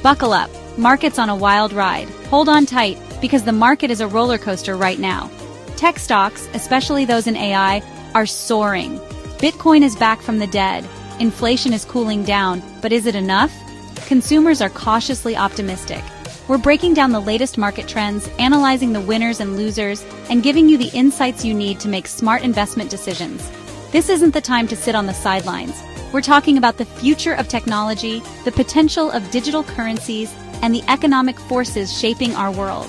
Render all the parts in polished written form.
Buckle up, market's on a wild ride. Hold on tight, because the market is a roller coaster right now. Tech stocks, especially those in AI, are soaring. Bitcoin is back from the dead. Inflation is cooling down, but is it enough? Consumers are cautiously optimistic. We're breaking down the latest market trends, analyzing the winners and losers, and giving you the insights you need to make smart investment decisions. This isn't the time to sit on the sidelines. We're talking about the future of technology, the potential of digital currencies, and the economic forces shaping our world.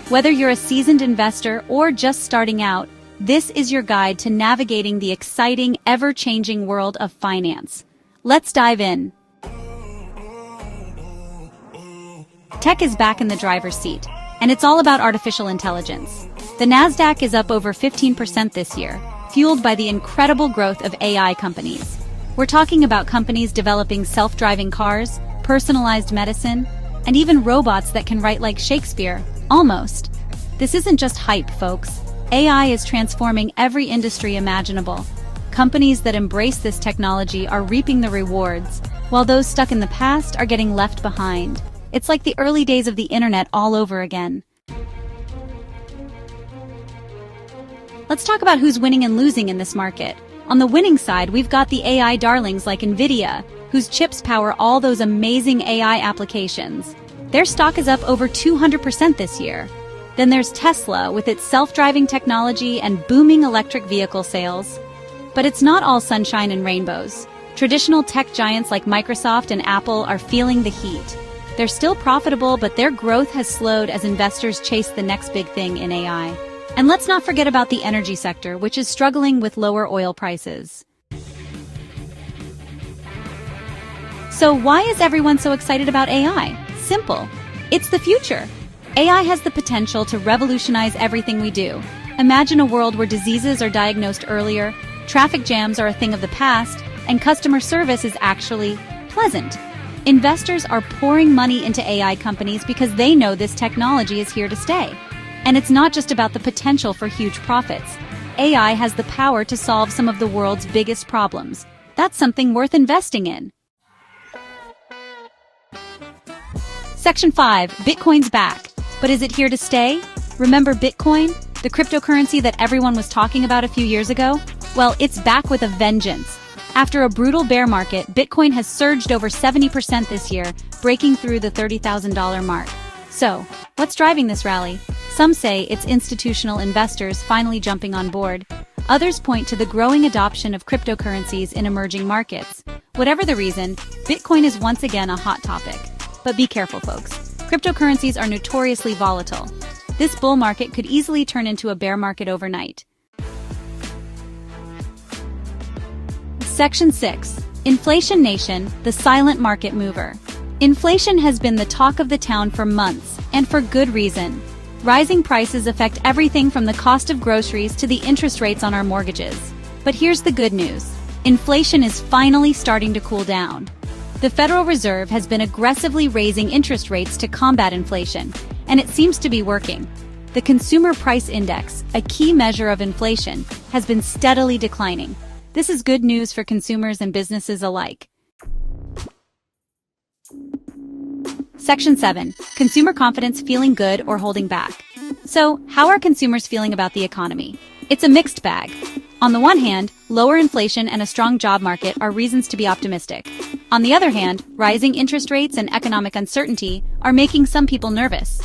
Whether you're a seasoned investor or just starting out, this is your guide to navigating the exciting, ever-changing world of finance. Let's dive in. Tech is back in the driver's seat, and it's all about artificial intelligence. The Nasdaq is up over 15% this year, fueled by the incredible growth of AI companies. We're talking about companies developing self-driving cars, personalized medicine, and even robots that can write like Shakespeare, almost. This isn't just hype, folks. AI is transforming every industry imaginable. Companies that embrace this technology are reaping the rewards, while those stuck in the past are getting left behind. It's like the early days of the internet all over again. Let's talk about who's winning and losing in this market. On the winning side, we've got the AI darlings like Nvidia, whose chips power all those amazing AI applications. Their stock is up over 200% this year. Then there's Tesla with its self-driving technology and booming electric vehicle sales. But it's not all sunshine and rainbows. Traditional tech giants like Microsoft and Apple are feeling the heat. They're still profitable, but their growth has slowed as investors chase the next big thing in AI. And let's not forget about the energy sector, which is struggling with lower oil prices. So why is everyone so excited about AI? Simple. It's the future. AI has the potential to revolutionize everything we do. Imagine a world where diseases are diagnosed earlier, traffic jams are a thing of the past, and customer service is actually pleasant. Investors are pouring money into AI companies because they know this technology is here to stay. And it's not just about the potential for huge profits. AI has the power to solve some of the world's biggest problems. That's something worth investing in. Section 5. Bitcoin's back. But is it here to stay? Remember Bitcoin? The cryptocurrency that everyone was talking about a few years ago? Well, it's back with a vengeance. After a brutal bear market, Bitcoin has surged over 70% this year, breaking through the $30,000 mark. So, what's driving this rally? Some say it's institutional investors finally jumping on board. Others point to the growing adoption of cryptocurrencies in emerging markets. Whatever the reason, Bitcoin is once again a hot topic. But be careful, folks. Cryptocurrencies are notoriously volatile. This bull market could easily turn into a bear market overnight. Section 6. Inflation Nation, the silent market mover. Inflation has been the talk of the town for months, and for good reason. Rising prices affect everything from the cost of groceries to the interest rates on our mortgages. But here's the good news. Inflation is finally starting to cool down. The Federal Reserve has been aggressively raising interest rates to combat inflation, and it seems to be working. The Consumer Price Index, a key measure of inflation, has been steadily declining. This is good news for consumers and businesses alike. Section 7. Consumer confidence feeling good or holding back. So, how are consumers feeling about the economy? It's a mixed bag. On the one hand, lower inflation and a strong job market are reasons to be optimistic. On the other hand, rising interest rates and economic uncertainty are making some people nervous.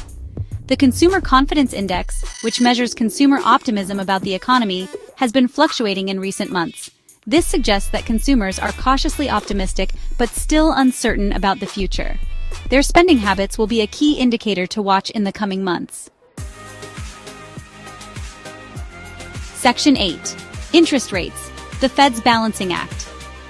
The Consumer Confidence Index, which measures consumer optimism about the economy, has been fluctuating in recent months. This suggests that consumers are cautiously optimistic but still uncertain about the future. Their spending habits will be a key indicator to watch in the coming months. Section 8. Interest rates. The Fed's Balancing Act.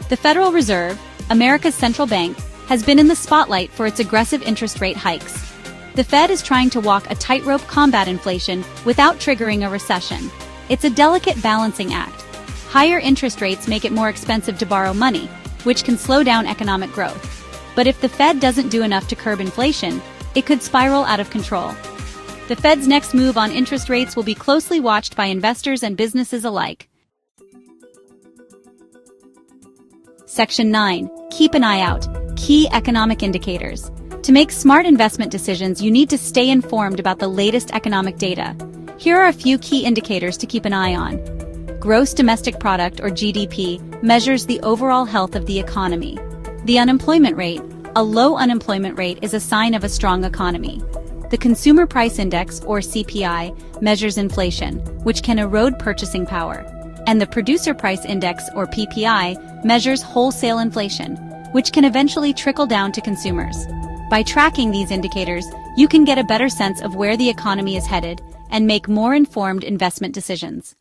The Federal Reserve, America's central bank, has been in the spotlight for its aggressive interest rate hikes. The Fed is trying to walk a tightrope combat inflation without triggering a recession. It's a delicate balancing act. Higher interest rates make it more expensive to borrow money, which can slow down economic growth. But if the Fed doesn't do enough to curb inflation, it could spiral out of control. The Fed's next move on interest rates will be closely watched by investors and businesses alike. Section 9. Keep an eye out. Key economic indicators. To make smart investment decisions, you need to stay informed about the latest economic data. Here are a few key indicators to keep an eye on. Gross domestic product, or GDP, measures the overall health of the economy. The unemployment rate. A low unemployment rate is a sign of a strong economy. The Consumer Price Index, or CPI, measures inflation, which can erode purchasing power. And the Producer Price Index, or PPI, measures wholesale inflation, which can eventually trickle down to consumers. By tracking these indicators, you can get a better sense of where the economy is headed and make more informed investment decisions.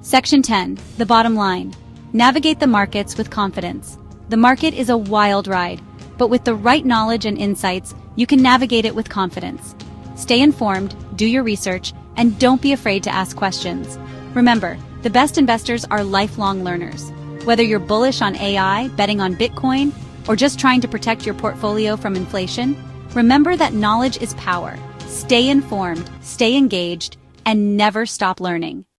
Section 10. The bottom line. Navigate the markets with confidence. The market is a wild ride, but with the right knowledge and insights, you can navigate it with confidence. Stay informed, do your research, and don't be afraid to ask questions. Remember, the best investors are lifelong learners. Whether you're bullish on AI, betting on Bitcoin, or just trying to protect your portfolio from inflation, remember that knowledge is power. Stay informed, stay engaged, and never stop learning.